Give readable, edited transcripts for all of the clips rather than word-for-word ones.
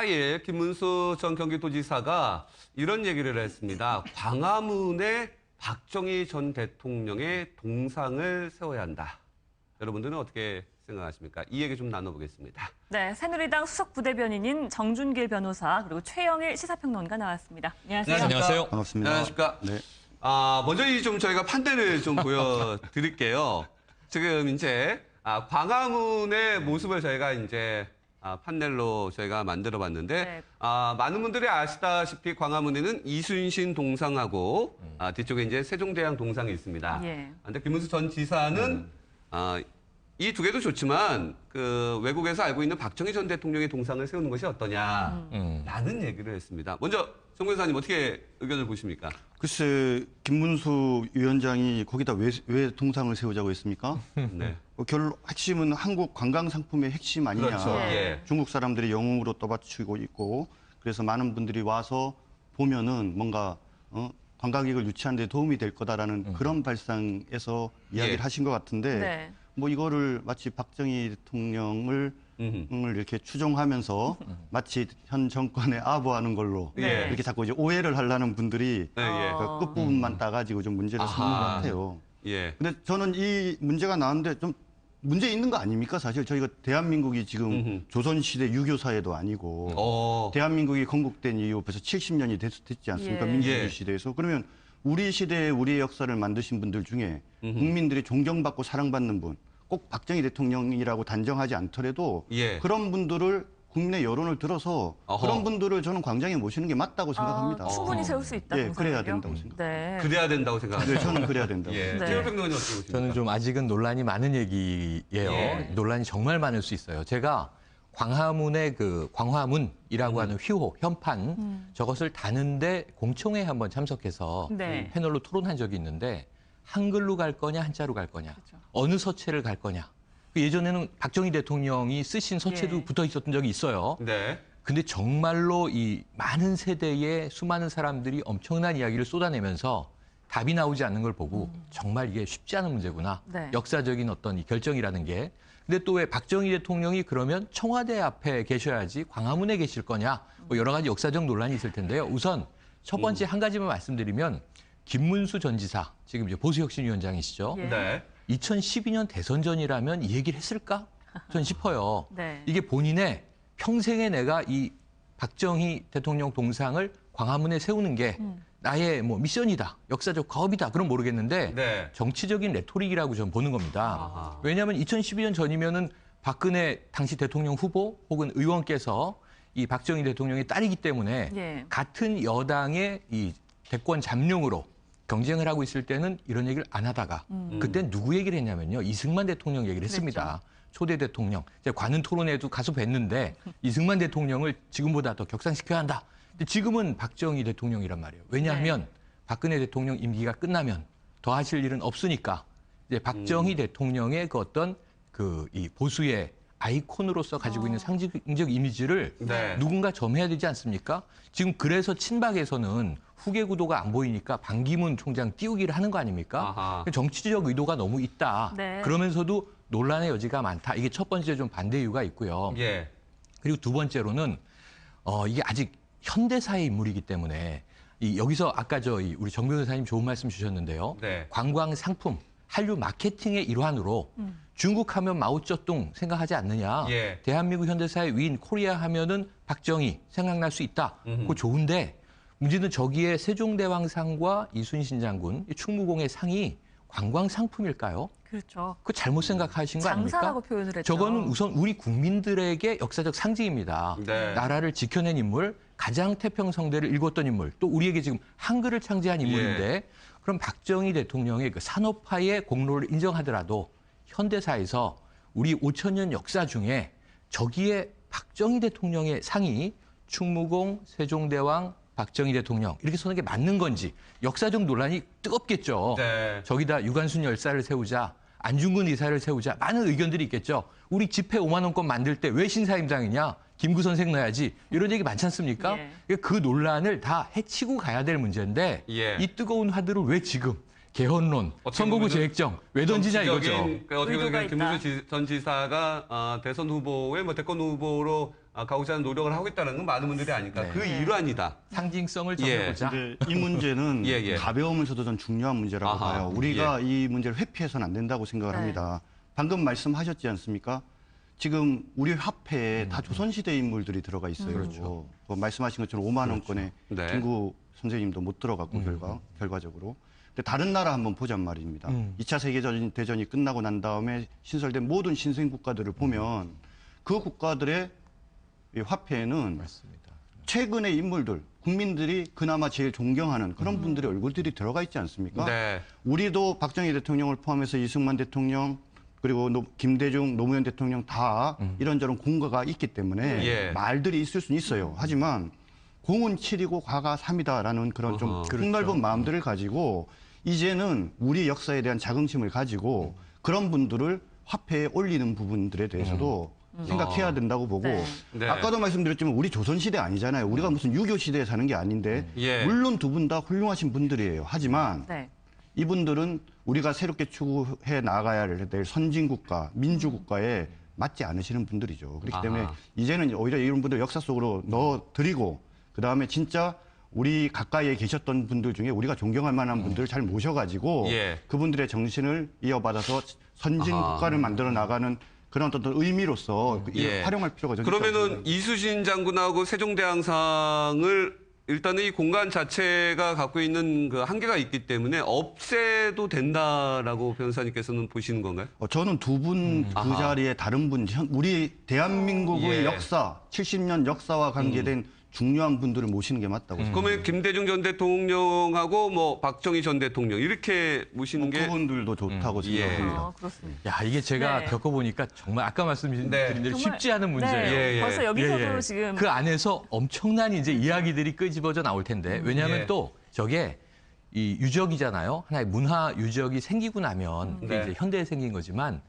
4일 김문수 전 경기도지사가 이런 얘기를 했습니다. 광화문에 박정희 전 대통령의 동상을 세워야 한다. 여러분들은 어떻게 생각하십니까? 이 얘기 좀 나눠보겠습니다. 네, 새누리당 수석부대변인인 정준길 변호사 그리고 최영일 시사평론가 나왔습니다. 안녕하세요. 안녕하세요. 반갑습니다. 안녕하십니까? 네. 먼저 좀 저희가 판단을 좀 보여드릴게요. 지금 이제 광화문의 모습을 저희가 이제 판넬로 저희가 만들어봤는데 네. 많은 분들이 아시다시피 광화문에는 이순신 동상하고 뒤쪽에 이제 세종대왕 동상이 있습니다. 예. 근데 김문수 전 지사는 이 두 개도 좋지만 그 외국에서 알고 있는 박정희 전 대통령의 동상을 세우는 것이 어떠냐라는 얘기를 했습니다. 먼저 정 변호사님 어떻게 의견을 보십니까? 글쎄 김문수 위원장이 거기다 왜 동상을 세우자고 했습니까? 네. 결론 핵심은 한국 관광 상품의 핵심 아니냐. 그렇죠. 예. 중국 사람들이 영웅으로 떠받치고 있고 그래서 많은 분들이 와서 보면은 뭔가 관광객을 유치하는 데 도움이 될 거다라는 그런 발상에서 이야기를 예. 하신 것 같은데 네. 뭐 이거를 마치 박정희 대통령을 이렇게 추종하면서 마치 현 정권에 아부하는 걸로 네. 이렇게 자꾸 이제 오해를 하려는 분들이 네, 예. 그 끝부분만 따가지고 좀 문제를 삼는 것 아하. 같아요. 예. 근데 저는 이 문제가 나왔는데 좀 문제 있는 거 아닙니까? 사실 저희가 대한민국이 지금 조선시대 유교사회도 아니고 대한민국이 건국된 이후 벌써 70년이 됐지 않습니까? 예. 민주주의 예. 시대에서. 그러면 우리 시대에 우리의 역사를 만드신 분들 중에 국민들이 존경받고 사랑받는 분, 꼭 박정희 대통령이라고 단정하지 않더라도 예. 그런 분들을 국민의 여론을 들어서 어허. 그런 분들을 저는 광장에 모시는 게 맞다고 생각합니다. 충분히 세울 수 있다. 예, 그래야 된다고 생각합니다. 네. 그래야 된다고 생각합니다. 네, 저는 그래야 된다고. 예. 네. 최영 평론가님 어떻게 보십니까? 저는 좀 아직은 논란이 많은 얘기예요. 예. 논란이 정말 많을 수 있어요. 제가 광화문의 그 광화문이라고 하는 휘호, 현판 저것을 다는데 공청회에 한번 참석해서 네. 패널로 토론한 적이 있는데 한글로 갈 거냐 한자로 갈 거냐 그렇죠. 어느 서체를 갈 거냐. 예전에는 박정희 대통령이 쓰신 서체도 예. 붙어 있었던 적이 있어요. 네. 근데 정말로 이 많은 세대의 수많은 사람들이 엄청난 이야기를 쏟아내면서 답이 나오지 않는 걸 보고 정말 이게 쉽지 않은 문제구나. 네. 역사적인 어떤 이 결정이라는 게. 근데 또 왜 박정희 대통령이 그러면 청와대 앞에 계셔야지 광화문에 계실 거냐. 뭐 여러 가지 역사적 논란이 있을 텐데요. 우선 첫 번째 한 가지만 말씀드리면 김문수 전 지사, 지금 이제 보수혁신위원장이시죠. 예. 네. 2012년 대선 전이라면 이 얘기를 했을까? 전 싶어요. 네. 이게 본인의 평생에 내가 이 박정희 대통령 동상을 광화문에 세우는 게 나의 뭐 미션이다, 역사적 과업이다, 그럼 모르겠는데 네. 정치적인 레토릭이라고 저는 보는 겁니다. 아하. 왜냐하면 2012년 전이면은 박근혜 당시 대통령 후보 혹은 의원께서 이 박정희 대통령의 딸이기 때문에 예. 같은 여당의 이 대권 잠룡으로 경쟁을 하고 있을 때는 이런 얘기를 안 하다가 그때 누구 얘기를 했냐면요. 이승만 대통령 얘기를 했습니다. 초대 대통령. 제가 관훈 토론회에도 가서 뵀는데 이승만 대통령을 지금보다 더 격상시켜야 한다. 근데 지금은 박정희 대통령이란 말이에요. 왜냐하면 박근혜 대통령 임기가 끝나면 더 하실 일은 없으니까 이제 박정희 대통령의 그 어떤 그 이 보수의 아이콘으로서 가지고 있는 상징적 이미지를 네. 누군가 점해야 되지 않습니까? 지금 그래서 친박에서는 후계 구도가 안 보이니까 반기문 총장 띄우기를 하는 거 아닙니까? 아하. 정치적 의도가 너무 있다. 네. 그러면서도 논란의 여지가 많다. 이게 첫 번째 좀 반대 이유가 있고요. 예. 그리고 두 번째로는 이게 아직 현대사의 인물이기 때문에 여기서 아까 우리 정 변호사님 좋은 말씀 주셨는데요. 네. 관광 상품, 한류 마케팅의 일환으로 중국 하면 마오쩌둥 생각하지 않느냐. 예. 대한민국 현대사의 위인 코리아 하면은 박정희 생각날 수 있다. 그거 좋은데 문제는 저기에 세종대왕상과 이순신 장군, 충무공의 상이 관광 상품일까요? 그렇죠. 그거 잘못 생각하신 거 아닙니까? 장사라고 표현을 했죠. 저거는 우선 우리 국민들에게 역사적 상징입니다. 네. 나라를 지켜낸 인물, 가장 태평성대를 읽었던 인물, 또 우리에게 지금 한글을 창제한 인물인데 그럼 박정희 대통령의 그 산업화의 공로를 인정하더라도 현대사에서 우리 5천년 역사 중에 저기에 박정희 대통령의 상이 충무공, 세종대왕, 박정희 대통령 이렇게 서는 게 맞는 건지 역사적 논란이 뜨겁겠죠. 네. 저기다 유관순 열사를 세우자, 안중근 의사를 세우자 많은 의견들이 있겠죠. 우리 집회 5만 원권 만들 때 왜 신사임당이냐? 김구 선생 넣어야지. 이런 얘기 많지 않습니까? 예. 그 논란을 다 해치고 가야 될 문제인데 예. 이 뜨거운 화두를 왜 지금 개헌론, 어떻게 선거구 보면은 재획정 왜 던지냐 이거죠. 정치적인, 그러니까 어떻게 의도가 보면 김문수 전 지사가 대선 후보의 대권 후보로 가고자 하는 노력을 하고 있다는 건 많은 분들이 아니까 네. 그 일환이다. 상징성을 예. 정해보자. 근데 이 문제는 예, 예. 가벼우면서도 좀 중요한 문제라고 아하, 봐요. 우리가 이 문제를 회피해서는 안 된다고 생각을 네. 합니다. 방금 말씀하셨지 않습니까? 지금 우리 화폐에 다 조선시대 인물들이 들어가 있어요. 그렇죠. 말씀하신 것처럼 5만 원권의 네. 김구 선생님도 못 들어갔고 결과적으로. 근데 다른 나라 한번 보잔 말입니다. 2차 세계대전이 끝나고 난 다음에 신설된 모든 신생 국가들을 보면 그 국가들의 이 화폐에는 맞습니다. 최근의 인물들, 국민들이 그나마 제일 존경하는 그런 분들의 얼굴들이 들어가 있지 않습니까? 네. 우리도 박정희 대통령을 포함해서 이승만 대통령 그리고 김대중, 노무현 대통령 다 이런저런 공과가 있기 때문에 예. 말들이 있을 수는 있어요. 하지만 공은 7이고 과가 3이다라는 그런 좀 어허. 폭넓은 마음들을 가지고 이제는 우리 역사에 대한 자긍심을 가지고 그런 분들을 화폐에 올리는 부분들에 대해서도 생각해야 된다고 보고 네. 네. 아까도 말씀드렸지만 우리 조선시대 아니잖아요. 우리가 무슨 유교 시대에 사는 게 아닌데 예. 물론 두 분 다 훌륭하신 분들이에요. 하지만 네. 이분들은 우리가 새롭게 추구해 나가야 될 선진국가, 민주국가에 맞지 않으시는 분들이죠. 그렇기 때문에 아하. 이제는 오히려 이런 분들 역사 속으로 넣어드리고 그다음에 진짜 우리 가까이에 계셨던 분들 중에 우리가 존경할 만한 분들을 잘 모셔가지고 예. 그분들의 정신을 이어받아서 선진국가를 만들어 나가는 그런 어떤 의미로서 예. 활용할 필요가 좀 있다고 그러면은 생각합니다. 이수신 장군하고 세종대왕상을 일단은 이 공간 자체가 갖고 있는 그 한계가 있기 때문에 없애도 된다라고 변호사님께서는 보시는 건가요? 저는 두 분 그 아하. 자리에 다른 분, 우리 대한민국의 예. 역사, 70년 역사와 관계된 중요한 분들을 모시는 게 맞다고 생각합니다. 그러면 김대중 전 대통령하고 뭐 박정희 전 대통령 이렇게 모시는 게 그분들도 좋다고 예. 생각합니다. 그렇습니다. 야, 이게 제가 네. 겪어보니까 정말 아까 말씀드린 네. 대로 정말, 쉽지 않은 문제예요. 네. 예, 예. 벌써 여기서도 예, 예. 지금 그 안에서 엄청난 이제 이야기들이 끄집어져 나올 텐데 왜냐하면 예. 또 저게 이 유적이잖아요. 하나의 문화 유적이 생기고 나면 그게 네. 이제 현대에 생긴 거지만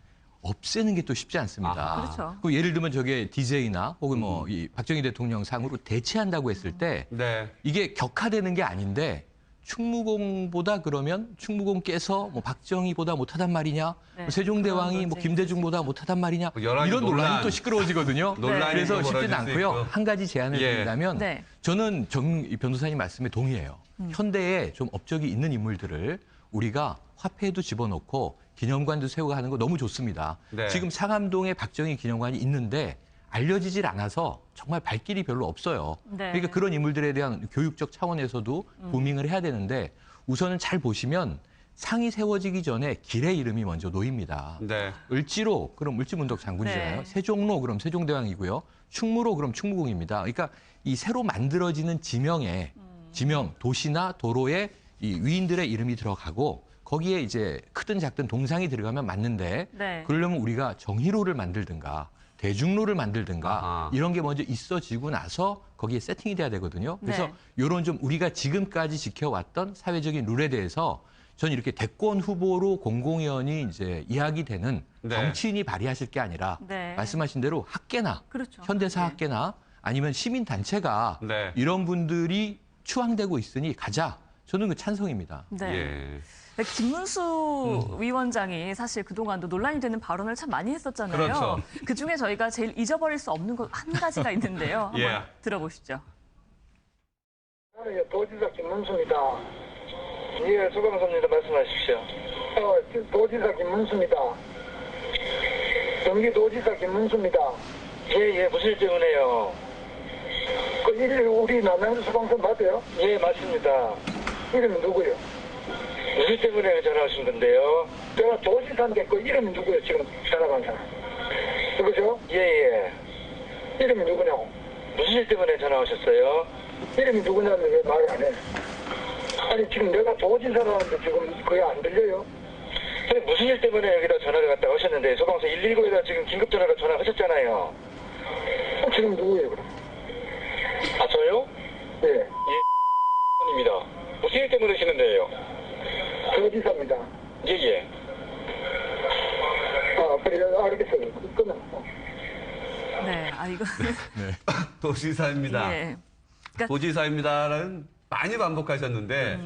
없애는 게 또 쉽지 않습니다. 아하. 그렇죠. 그 예를 들면 저게 DJ나 혹은 뭐 이 박정희 대통령 상으로 대체한다고 했을 때 네. 이게 격화되는 게 아닌데 충무공보다 그러면 충무공 깨서 뭐 박정희보다 못하단 말이냐, 네. 뭐 세종대왕이 그런 뭐 논쟁이 김대중보다 못하단 말이냐 뭐 여러 가지 이런 논란이 논란. 또 시끄러워지거든요. 논란이 그래서 또 쉽지는 벌어질 수 않고요. 있고. 한 가지 제안을 예. 드린다면 네. 저는 이 변호사님 말씀에 동의해요. 현대에 좀 업적이 있는 인물들을 우리가 화폐에도 집어넣고 기념관도 세우고 하는 거 너무 좋습니다. 네. 지금 상암동에 박정희 기념관이 있는데 알려지질 않아서 정말 발길이 별로 없어요. 네. 그러니까 그런 인물들에 대한 교육적 차원에서도 부밍을 해야 되는데 우선은 잘 보시면 상이 세워지기 전에 길의 이름이 먼저 놓입니다. 네. 을지로 그럼 을지문덕 장군이잖아요. 네. 세종로 그럼 세종대왕이고요. 충무로 그럼 충무공입니다. 그러니까 이 새로 만들어지는 지명에 지명 도시나 도로에 이 위인들의 이름이 들어가고 거기에 이제 크든 작든 동상이 들어가면 맞는데 네. 그러려면 우리가 정의로를 만들든가 대중로를 만들든가 아하. 이런 게 먼저 있어지고 나서 거기에 세팅이 돼야 되거든요. 그래서 네. 이런 좀 우리가 지금까지 지켜왔던 사회적인 룰에 대해서 전 이렇게 대권 후보로 공공의원이 이제 이야기되는 네. 정치인이 발의하실 게 아니라 네. 말씀하신 대로 학계나 그렇죠. 현대사 네. 학계나 아니면 시민단체가 네. 이런 분들이 추앙되고 있으니 가자. 저는 그 찬성입니다. 네. 예. 네, 김문수 위원장이 사실 그동안도 논란이 되는 발언을 참 많이 했었잖아요. 그렇죠. 그중에 저희가 제일 잊어버릴 수 없는 것 한 가지가 있는데요. 한번 예. 들어보시죠. 저는 도지사 김문수입니다. 예, 소방서입니다. 말씀하십시오. 도지사 김문수입니다. 경기도지사 김문수입니다. 예, 무슨 일 때문에요? 우리 남양 소방서 맞아요? 예, 맞습니다. 이름이 누구요? 무슨 때문에 전화하신 건데요? 제가 도지사인데 그 이름이 누구요? 지금 전화 간 사람. 누구죠? 예. 이름이 누구냐고? 무슨 일 때문에 전화 오셨어요? 이름이 누구냐면 왜 말을 안 해? 아니 지금 내가 도지사라는데 지금 그게 안 들려요? 선생님 무슨 일 때문에 여기다 전화를 갖다 하셨는데 소방서 119에다 지금 긴급 전화가 전화하셨잖아요. 지금 누구예요 그럼? 아 저요? 예. 예. 입니다. 무슨 일 때문에 오시는데요? 도지사입니다. 예. 아 그래 알겠어요. 끊어. 네, 이거 도지사입니다. 예. 그러니까 도지사입니다라는 많이 반복하셨는데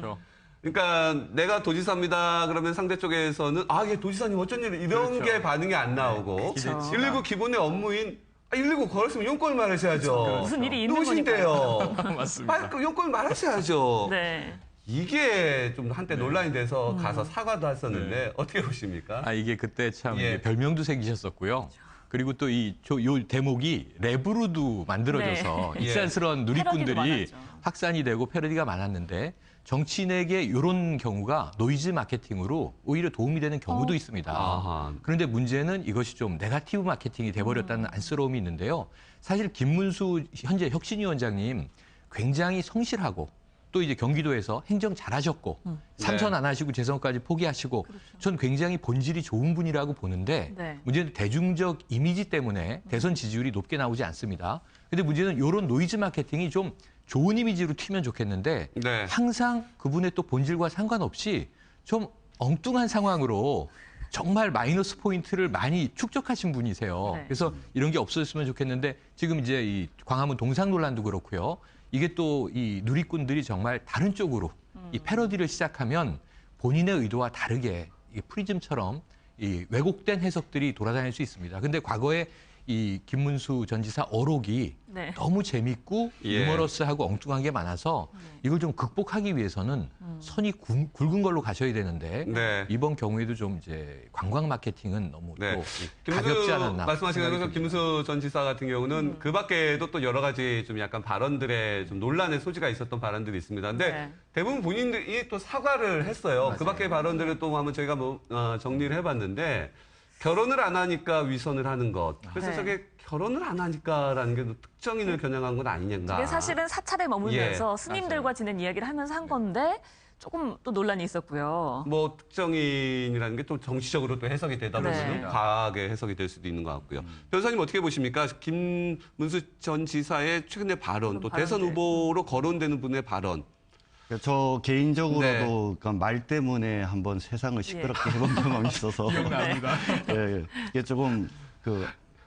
그러니까 내가 도지사입니다 그러면 상대 쪽에서는 예 도지사님 어쩐 일 이런 그렇죠. 게 반응이 안 나오고 그렇죠. 119 기본의 업무인 119 걸었으면 용건을 말하셔야죠. 무슨 일이 있는 누구신데요? 맞습니다. 빨리 그 용건을 말하셔야죠. 네. 이게 좀 한때 논란이 돼서 가서 사과도 했었는데 어떻게 보십니까? 이게 그때 참 예. 이제 별명도 생기셨었고요. 그리고 또 요 대목이 랩으로도 만들어져서 네. 익살스러운 패러디도 누리꾼들이 많았죠. 확산이 되고 패러디가 많았는데 정치인에게 이런 경우가 노이즈 마케팅으로 오히려 도움이 되는 경우도 있습니다. 아하. 그런데 문제는 이것이 좀 네거티브 마케팅이 돼버렸다는 안쓰러움이 있는데요. 사실 김문수 현재 혁신위원장님 굉장히 성실하고 또 이제 경기도에서 행정 잘하셨고 삼선 안 하시고 재선까지 포기하시고 전 굉장히 본질이 좋은 분이라고 보는데 네. 문제는 대중적 이미지 때문에 대선 지지율이 높게 나오지 않습니다. 근데 문제는 이런 노이즈 마케팅이 좀 좋은 이미지로 튀면 좋겠는데 네. 항상 그분의 또 본질과 상관없이 좀 엉뚱한 상황으로 정말 마이너스 포인트를 많이 축적하신 분이세요. 네. 그래서 이런 게 없어졌으면 좋겠는데 지금 이제 이 광화문 동상 논란도 그렇고요. 이게 또 이 누리꾼들이 정말 다른 쪽으로 이 패러디를 시작하면 본인의 의도와 다르게 이 프리즘처럼 이 왜곡된 해석들이 돌아다닐 수 있습니다. 근데 과거에 이 김문수 전 지사 어록이 네. 너무 재밌고 예. 유머러스하고 엉뚱한 게 많아서 이걸 좀 극복하기 위해서는 선이 굵은 걸로 가셔야 되는데 네. 이번 경우에도 좀 이제 관광 마케팅은 너무 네. 또 가볍지 않았나. 말씀하신 생각이 것처럼 듭니다. 김문수 전 지사 같은 경우는 그 밖에도 또 여러 가지 좀 약간 발언들에 좀 논란의 소지가 있었던 발언들이 있습니다. 근데 네. 대부분 본인들이 또 사과를 했어요. 그 맞아요. 밖의 발언들을 또 한번 저희가 정리를 해봤는데 결혼을 안 하니까 위선을 하는 것. 그래서 네. 저게 결혼을 안 하니까라는 게 특정인을 겨냥한 건 아니냐가. 이게 사실은 사찰에 머물면서 예, 스님들과 지낸 이야기를 하면서 한 건데 조금 또 논란이 있었고요. 뭐 특정인이라는 게 또 정치적으로 또 해석이 되다 보면 네. 과하게 해석이 될 수도 있는 것 같고요. 변호사님 어떻게 보십니까? 김문수 전 지사의 최근의 발언, 또 대선 발언들. 후보로 거론되는 분의 발언. 저 개인적으로도 네. 그말 때문에 한번 세상을 시끄럽게 해본 경험이 있어서 기억납니다. 예, 이게 조금 그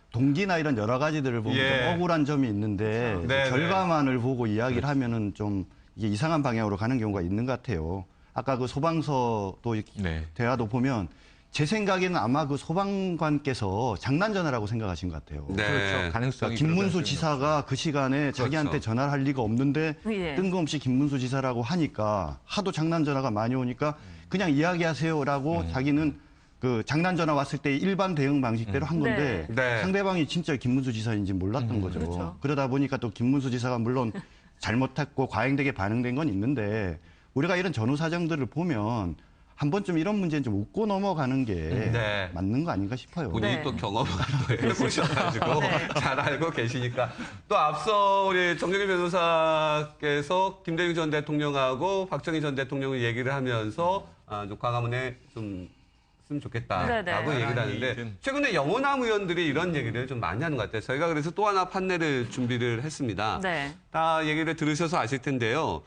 동기나 이런 여러 가지들을 보면 예. 좀 억울한 점이 있는데 그렇죠. 네, 결과만을 보고 이야기를 하면은 좀 이게 이상한 방향으로 가는 경우가 있는 것 같아요. 아까 그 소방서 또 네. 대화도 보면 제 생각에는 아마 그 소방관께서 장난 전화라고 생각하신 것 같아요. 네. 그렇죠. 가능성이 김문수 그럴 지사가 그 시간에 자기한테 전화를 할 리가 없는데 예. 뜬금없이 김문수 지사라고 하니까 하도 장난 전화가 많이 오니까 그냥 이야기하세요라고 자기는 그 장난 전화 왔을 때 일반 대응 방식대로 한 건데 네. 네. 상대방이 진짜 김문수 지사인지 몰랐던 거죠. 그렇죠. 그러다 보니까 또 김문수 지사가 물론 잘못했고 과잉되게 반응된 건 있는데 우리가 이런 전후 사정들을 보면 한 번쯤 이런 문제는 좀 웃고 넘어가는 게 네. 맞는 거 아닌가 싶어요. 본인이 네. 또 경험을 또 해보셔가지고 네. 잘 알고 계시니까. 또 앞서 우리 정경일 변호사께서 김대중 전 대통령하고 박정희 전 대통령을 얘기를 하면서 좀 광화문에 좀 했으면 좋겠다라고 네네. 얘기를 하는데 최근에 영호남 의원들이 이런 얘기를 좀 많이 하는 것 같아요. 저희가 그래서 또 하나 판넬을 준비를 했습니다. 네. 다 얘기를 들으셔서 아실 텐데요.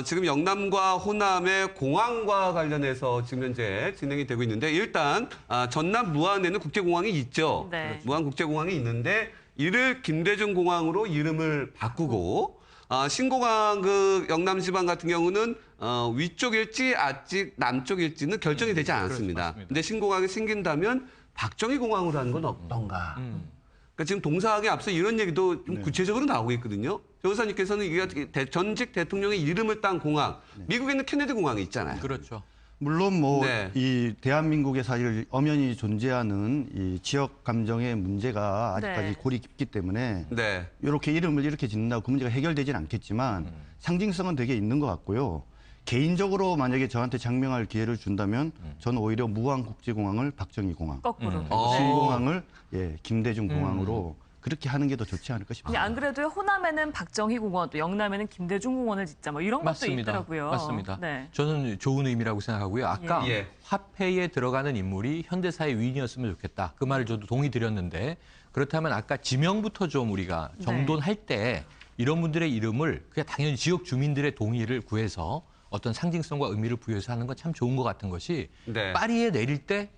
지금 영남과 호남의 공항과 관련해서 지금 현재 진행이 되고 있는데 일단 전남 무안에는 국제공항이 있죠. 네. 무안 국제공항이 있는데 이를 김대중 공항으로 이름을 바꾸고 신공항 그 영남지방 같은 경우는 위쪽일지 아직 남쪽일지는 결정이 되지 않았습니다. 맞습니다. 근데 신공항이 생긴다면 박정희 공항으로 하는 건 어떤가? 그러니까 지금 동사하기 앞서 이런 얘기도 좀 구체적으로 나오고 있거든요. 변호사님께서는 이게 전직 대통령의 이름을 딴 공항, 미국에는 케네디 공항이 있잖아요. 그렇죠. 물론 뭐 네. 이 대한민국에 사실 엄연히 존재하는 이 지역 감정의 문제가 아직까지 네. 골이 깊기 때문에 네. 이렇게 이름을 이렇게 짓는다고 그 문제가 해결되진 않겠지만 상징성은 되게 있는 것 같고요. 개인적으로 만약에 저한테 장명할 기회를 준다면 저는 오히려 무안국제공항을 박정희 공항, 거꾸로. 신공항을 김대중 공항으로 그렇게 하는 게 더 좋지 않을까 아니, 싶습니다. 안 그래도 호남에는 박정희 공원, 또 영남에는 김대중 공원을 짓자 뭐 이런 것도 맞습니다. 있더라고요. 맞습니다. 네. 저는 좋은 의미라고 생각하고요. 아까 예. 화폐에 들어가는 인물이 현대사의 위인이었으면 좋겠다. 그 말을 저도 동의 드렸는데 그렇다면 아까 지명부터 좀 우리가 정돈할 때 이런 분들의 이름을 그냥 당연히 지역 주민들의 동의를 구해서 어떤 상징성과 의미를 부여해서 하는 건 참 좋은 것 같은 것이 네. 파리에 내릴 때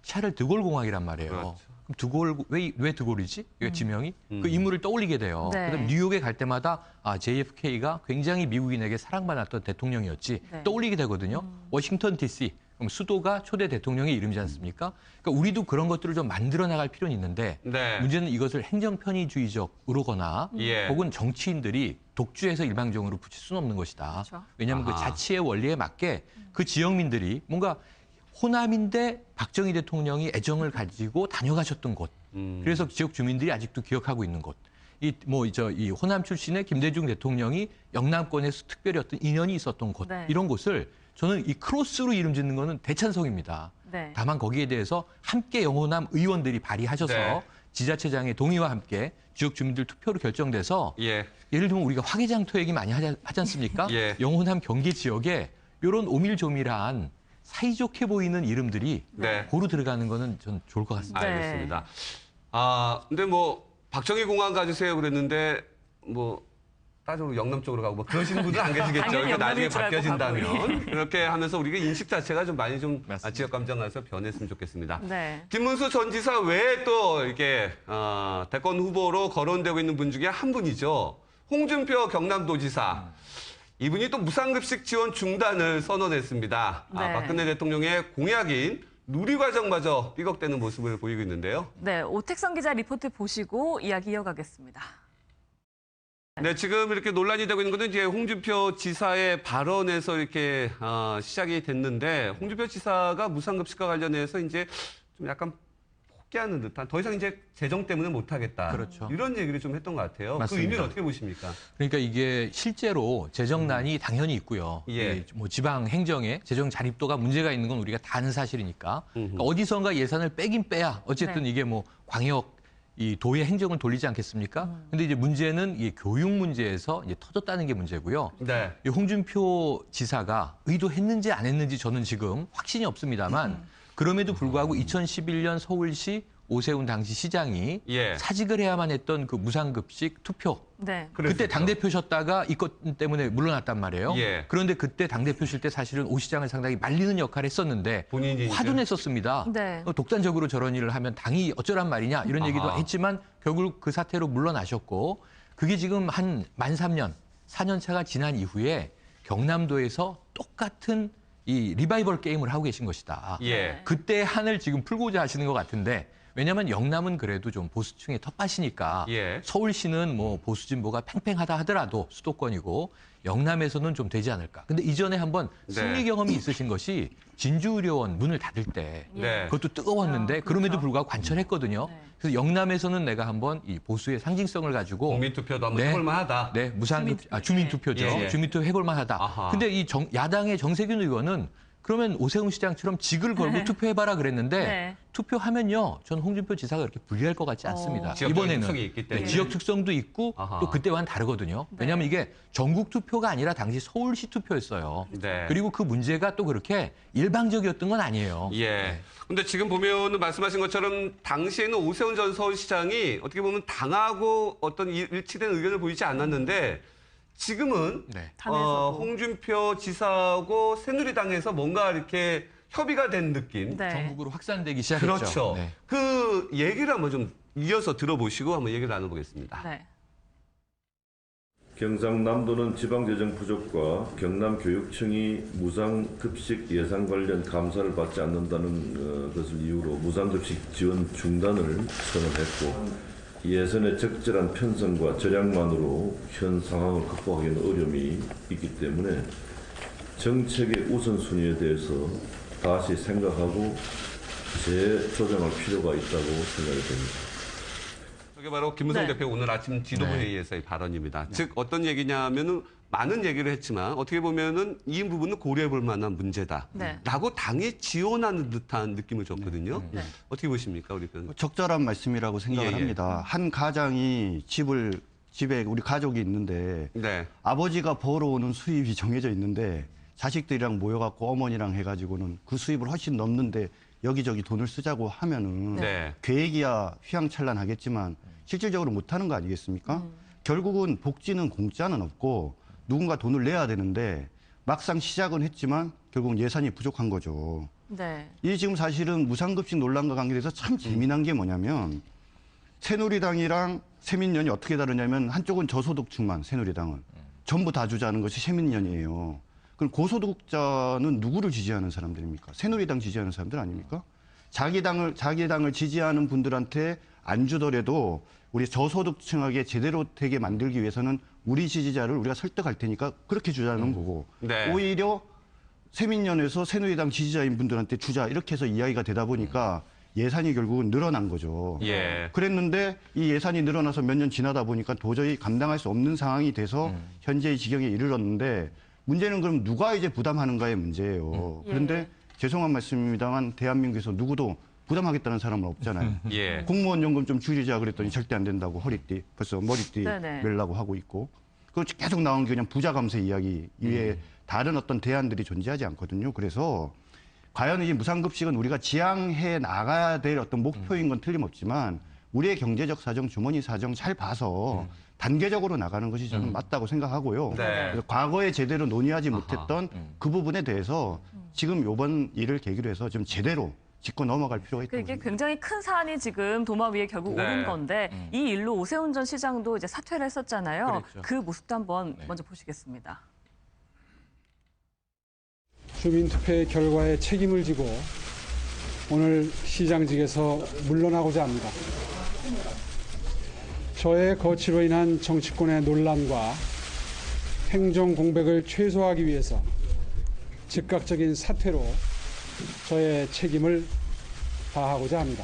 샤를 드골 공항이란 말이에요. 그렇죠. 그럼 드골 왜 드골이지? 이게 지명이 그 인물을 떠올리게 돼요. 네. 그다음 뉴욕에 갈 때마다 JFK가 굉장히 미국인에게 사랑받았던 대통령이었지 네. 떠올리게 되거든요. 워싱턴 DC 그럼 수도가 초대 대통령의 이름이지 않습니까? 그러니까 우리도 그런 것들을 좀 만들어 나갈 필요는 있는데 네. 문제는 이것을 행정편의주의적으로거나 예. 혹은 정치인들이 독주해서 일방적으로 붙일 수는 없는 것이다. 그렇죠. 왜냐하면 그 아하. 자치의 원리에 맞게 그 지역민들이 뭔가 호남인데 박정희 대통령이 애정을 가지고 다녀가셨던 곳. 그래서 지역 주민들이 아직도 기억하고 있는 곳. 이 호남 출신의 김대중 대통령이 영남권에서 특별히 어떤 인연이 있었던 곳. 네. 이런 곳을 저는 이 크로스로 이름 짓는 거는 대찬성입니다. 네. 다만 거기에 대해서 함께 영호남 의원들이 발의하셔서 네. 지자체장의 동의와 함께 지역 주민들 투표로 결정돼서 예. 예를 들면 우리가 화개장터 얘기 많이 하지 않습니까? 예. 영호남 경계 지역에 이런 오밀조밀한 사이좋게 보이는 이름들이 네. 고루 들어가는 거는 전 좋을 것 같습니다. 네. 알겠습니다. 근데 뭐 박정희 공항 가주세요 그랬는데 뭐 따로 영남 쪽으로 가고 뭐 그러시는 분들은 안 계시겠죠. 당연히 그러니까 나중에 영남일 줄 알고 바뀌어진다면 그렇게 하면서 우리가 인식 자체가 좀 많이 좀 맞습니다. 지역 감정에서 변했으면 좋겠습니다. 네. 김문수 전 지사 외에 또 이렇게 대권 후보로 거론되고 있는 분 중에 한 분이죠. 홍준표 경남도지사. 이분이 또 무상급식 지원 중단을 선언했습니다. 네. 박근혜 대통령의 공약인 누리과정마저 삐걱대는 모습을 보이고 있는데요. 네, 오택성 기자 리포트 보시고 이야기 이어가겠습니다. 네, 지금 이렇게 논란이 되고 있는 것은 이제 홍준표 지사의 발언에서 이렇게 시작이 됐는데 홍준표 지사가 무상급식과 관련해서 이제 좀 약간 포기하는 듯한 더 이상 이제 재정 때문에 못하겠다. 그렇죠. 이런 얘기를 좀 했던 것 같아요. 맞습니다. 그 의미는 어떻게 보십니까? 그러니까 이게 실제로 재정난이 당연히 있고요. 예. 이 뭐 지방 행정에 재정 자립도가 문제가 있는 건 우리가 다 아는 사실이니까 그러니까 어디선가 예산을 빼긴 빼야 어쨌든 네. 이게 뭐 광역 이 도의 행정을 돌리지 않겠습니까? 근데 이제 문제는 이 교육 문제에서 이제 터졌다는 게 문제고요. 네. 이 홍준표 지사가 의도했는지 안 했는지 저는 지금 확신이 없습니다만 그럼에도 불구하고 2011년 서울시 오세훈 당시 시장이 예. 사직을 해야만 했던 그 무상급식 투표. 네. 그랬었죠. 그때 당대표셨다가 이것 때문에 물러났단 말이에요. 예. 그런데 그때 당대표실 때 사실은 오 시장을 상당히 말리는 역할을 했었는데 본인이 화도 이제- 냈었습니다. 네. 독단적으로 저런 일을 하면 당이 어쩌란 말이냐 이런 얘기도 아하. 했지만 결국 그 사태로 물러나셨고 그게 지금 한 만 3년, 4년 차가 지난 이후에 경남도에서 똑같은 이 리바이벌 게임을 하고 계신 것이다. 예. 그때 한을 지금 풀고자 하시는 것 같은데 왜냐하면 영남은 그래도 좀 보수층의 텃밭이니까 예. 서울시는 뭐 보수 진보가 팽팽하다 하더라도 수도권이고 영남에서는 좀 되지 않을까. 근데 이전에 한번 네. 승리 경험이 있으신 것이 진주의료원 문을 닫을 때 네. 그것도 뜨거웠는데 그렇죠. 그럼에도 불구하고 관철했거든요. 네. 그래서 영남에서는 내가 한번 이 보수의 상징성을 가지고 국민투표도 한번 네. 해볼 만하다. 네, 무상급 주민투표죠. 예, 예. 주민투표 해볼 만하다. 아하. 근데 이 야당의 정세균 의원은 그러면 오세훈 시장처럼 직을 걸고 네. 투표해봐라 그랬는데 네. 투표하면요, 전 홍준표 지사가 그렇게 불리할 것 같지 않습니다. 지역적 이번에는 특성이 있기 때문에. 네, 지역 특성도 있고 아하. 또 그때와는 다르거든요. 왜냐하면 이게 전국 투표가 아니라 당시 서울시 투표였어요. 네. 그리고 그 문제가 또 그렇게 일방적이었던 건 아니에요. 예. 근데 지금 보면은 말씀하신 것처럼 당시에는 오세훈 전 서울시장이 어떻게 보면 당하고 어떤 일치된 의견을 보이지 않았는데 지금은 네. 당에서도. 홍준표 지사하고 새누리당에서 뭔가 이렇게 협의가 된 느낌. 네. 전국으로 확산되기 시작했죠. 그렇죠. 네. 그 얘기를 한번 좀 이어서 들어보시고 한번 얘기를 나눠보겠습니다. 네. 경상남도는 지방재정 부족과 경남교육청이 무상급식 예산 관련 감사를 받지 않는다는 것을 이유로 무상급식 지원 중단을 선언했고 예산의 적절한 편성과 절약만으로 현 상황을 극복하기는 어려움이 있기 때문에 정책의 우선순위에 대해서 다시 생각하고 재조정할 필요가 있다고 생각이 됩니다. 이게 바로 김무성 네. 대표 오늘 아침 지도부 네. 회의에서의 발언입니다. 즉 어떤 얘기냐면은 많은 얘기를 했지만 어떻게 보면은 이 부분은 고려해볼 만한 문제다. 네. 라고 당이 지원하는 듯한 느낌을 줬거든요. 네. 어떻게 보십니까, 우리 편? 적절한 말씀이라고 생각을 예, 예. 합니다. 한 가장이 집에 우리 가족이 있는데 네. 아버지가 벌어오는 수입이 정해져 있는데 자식들이랑 모여갖고 어머니랑 해가지고는 그 수입을 훨씬 넘는데 여기저기 돈을 쓰자고 하면은 네. 계획이야 휘황찬란하겠지만 실질적으로 못하는 거 아니겠습니까? 결국은 복지는 공짜는 없고 누군가 돈을 내야 되는데 막상 시작은 했지만 결국은 예산이 부족한 거죠. 네. 이 지금 사실은 무상급식 논란과 관계돼서 참 재미난 게 뭐냐면 새누리당이랑 세민연이 어떻게 다르냐면 한쪽은 저소득층만 새누리당은 전부 다 주자는 것이 세민연이에요. 그럼 고소득자는 누구를 지지하는 사람들입니까? 새누리당 지지하는 사람들 아닙니까? 자기 당을 지지하는 분들한테 안 주더라도 우리 저소득층에게 제대로 되게 만들기 위해서는 우리 지지자를 우리가 설득할 테니까 그렇게 주자는 거고 네. 오히려 세민연에서 새누리당 지지자인 분들한테 주자 이렇게 해서 이야기가 되다 보니까 예산이 결국은 늘어난 거죠. 예. 그랬는데 이 예산이 늘어나서 몇 년 지나다 보니까 도저히 감당할 수 없는 상황이 돼서 현재의 지경에 이르렀는데 문제는 그럼 누가 이제 부담하는가의 문제예요. 그런데 죄송한 말씀입니다만 대한민국에서 누구도 부담하겠다는 사람은 없잖아요. 예. 공무원 연금 좀 줄이자 그랬더니 절대 안 된다고 벌써 머리띠 네네. 멜라고 하고 있고 그 계속 나온 게 그냥 부자 감세 이야기 이외에 다른 어떤 대안들이 존재하지 않거든요. 그래서 과연 이 무상급식은 우리가 지향해 나가야 될 어떤 목표인 건 틀림없지만 우리의 경제적 사정, 주머니 사정 잘 봐서 단계적으로 나가는 것이 저는 맞다고 생각하고요. 네. 그래서 과거에 제대로 논의하지 못했던 그 부분에 대해서 지금 이번 일을 계기로 해서 좀 제대로 짚고 넘어갈 필요가 있다고 이게 생각합니다. 굉장히 큰 사안이 지금 도마 위에 결국 네. 오른 건데 이 일로 오세훈 전 시장도 이제 사퇴를 했었잖아요. 그렇죠. 그 모습도 한번 먼저 보시겠습니다. 주민투표의 결과에 책임을 지고 오늘 시장직에서 물러나고자 합니다. 저의 거취로 인한 정치권의 논란과 행정 공백을 최소화하기 위해서 즉각적인 사퇴로 저의 책임을 다하고자 합니다.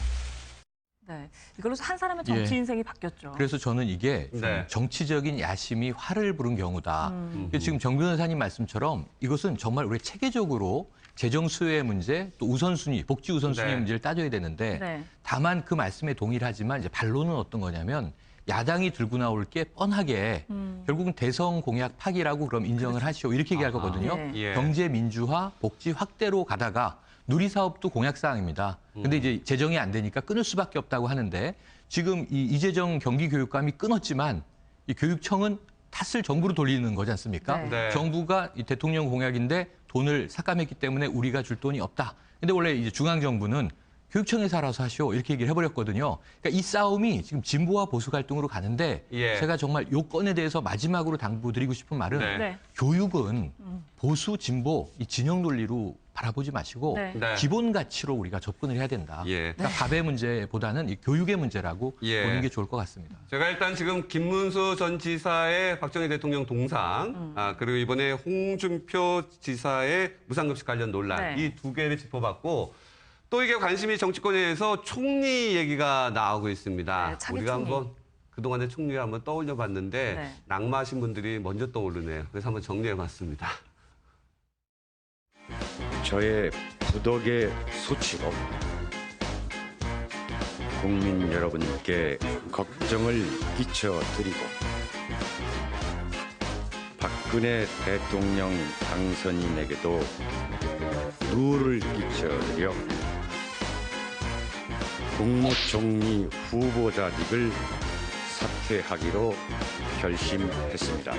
네, 이걸로 한 사람의 정치 예. 인생이 바뀌었죠. 그래서 저는 이게 좀 네. 정치적인 야심이 화를 부른 경우다. 지금 정 변호사님 말씀처럼 이것은 정말 우리 체계적으로 재정 수요의 문제, 또 우선순위, 복지 우선순위 네. 문제를 따져야 되는데 네. 다만 그 말씀에 동의를 하지만 이제 반론은 어떤 거냐면 야당이 들고 나올 게 뻔하게 결국은 대선 공약 파기라고 그럼 인정을 하시오 이렇게 얘기할 아하. 거거든요. 네. 예. 경제 민주화, 복지 확대로 가다가 누리사업도 공약사항입니다. 근데 이제 재정이 안 되니까 끊을 수밖에 없다고 하는데 지금 이 이재정 경기교육감이 끊었지만 이 교육청은 탓을 정부로 돌리는 거지 않습니까? 네. 네. 정부가 이 대통령 공약인데 돈을 삭감했기 때문에 우리가 줄 돈이 없다. 근데 원래 이제 중앙정부는 교육청에서 알아서 하시오 이렇게 얘기를 해버렸거든요. 그러니까 이 싸움이 지금 진보와 보수 갈등으로 가는데 예. 제가 정말 요 건에 대해서 마지막으로 당부드리고 싶은 말은 네. 네. 교육은 보수, 진보 이 진영 논리로 바라보지 마시고 네. 네. 기본 가치로 우리가 접근을 해야 된다. 예. 그러니까 밥의 문제보다는 이 교육의 문제라고 예. 보는 게 좋을 것 같습니다. 제가 일단 지금 김문수 전 지사의 박정희 대통령 동상, 그리고 이번에 홍준표 지사의 무상급식 관련 논란, 네. 이 두 개를 짚어봤고, 또 이게 관심이 정치권에서 총리 얘기가 나오고 있습니다. 네, 차기 우리가 총리. 한번 그동안의 총리를 한번 떠올려 봤는데, 네. 낙마하신 분들이 먼저 떠오르네요. 그래서 한번 정리해 봤습니다. 저의 부덕의 수치로 국민 여러분께 걱정을 끼쳐드리고 박근혜 대통령 당선인에게도 누를 끼쳐드려 국무총리 후보자직을 사퇴하기로 결심했습니다.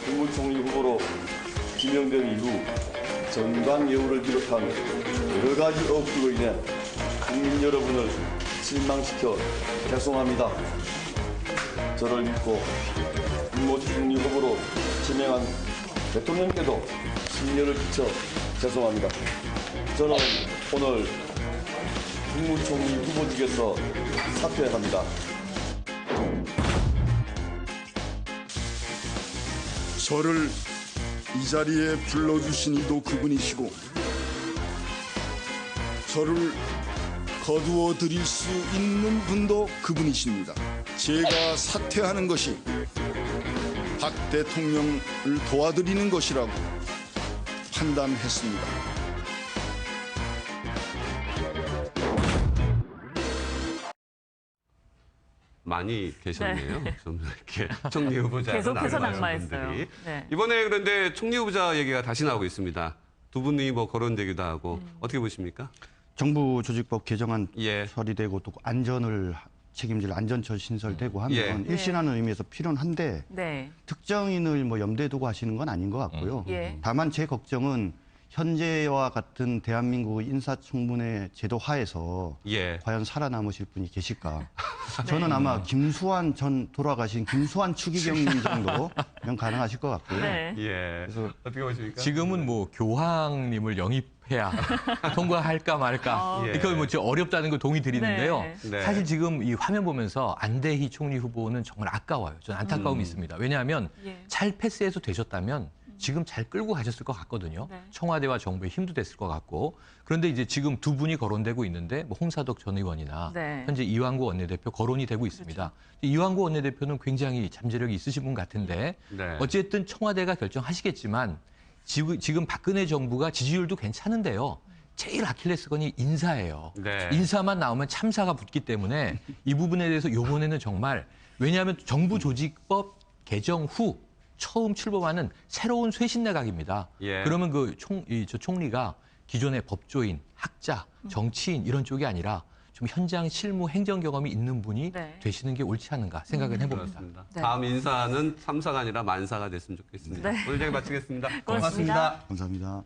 국무총리 후보로 지명된 이후 전관예우를 비롯한 여러 가지 의혹들로 인해 국민 여러분을 실망시켜 죄송합니다. 저를 믿고 국무총리 후보로 지명한 대통령께도 심려를 끼쳐 죄송합니다. 저는 오늘 국무총리 후보직에서 사퇴합니다. 저를 이 자리에 불러주신 이도 그분이시고 저를 거두어 드릴 수 있는 분도 그분이십니다. 제가 사퇴하는 것이 박 대통령을 도와드리는 것이라고 판단했습니다. 많이 계셨네요. 좀 이렇게 총리 후보자 계속해서 낙마했어요. 네. 이번에 그런데 총리 후보자 얘기가 다시 나오고 있습니다. 두 분이 뭐 거론되기도 하고 어떻게 보십니까? 정부 조직법 개정안 예. 처리되고 또 안전을 책임질 안전처 신설되고 하면 예. 일신하는 의미에서 필요한데 네. 특정인을 뭐 염두에 두고 하시는 건 아닌 것 같고요. 예. 다만 제 걱정은 현재와 같은 대한민국의 인사청문회 제도 하에서 예. 과연 살아남으실 분이 계실까? 저는 아마 김수환 전 돌아가신 김수환 추기경님 정도면 가능하실 것 같고요. 네. 예. 그래서 어떻게 보십니까? 지금은 뭐 교황님을 영입해야 통과할까 말까. 예. 이거 뭐 어렵다는 거 동의 드리는데요. 네. 네. 사실 지금 이 화면 보면서 안대희 총리 후보는 정말 아까워요. 저는 안타까움이 있습니다. 왜냐하면 예. 잘 패스해서 되셨다면 지금 잘 끌고 가셨을 것 같거든요. 네. 청와대와 정부의 힘도 됐을 것 같고. 그런데 이제 지금 두 분이 거론되고 있는데 뭐 홍사덕 전 의원이나 네. 현재 이완구 원내대표 거론이 되고 있습니다. 이완구 원내대표는 굉장히 잠재력이 있으신 분 같은데 네. 어쨌든 청와대가 결정하시겠지만 지금 박근혜 정부가 지지율도 괜찮은데요. 제일 아킬레스건이 인사예요. 네. 인사만 나오면 참사가 붙기 때문에 이 부분에 대해서 이번에는 정말 왜냐하면 정부 조직법 개정 후 처음 출범하는 새로운 쇄신 내각입니다. 예. 그러면 저 총리가 기존의 법조인, 학자, 정치인 이런 쪽이 아니라 좀 현장 실무 행정 경험이 있는 분이 네. 되시는 게 옳지 않은가 생각을 해봅니다. 그렇습니다. 네. 다음 인사는 참사가 아니라 만사가 됐으면 좋겠습니다. 네. 오늘 여기 마치겠습니다. 고맙습니다. 감사합니다.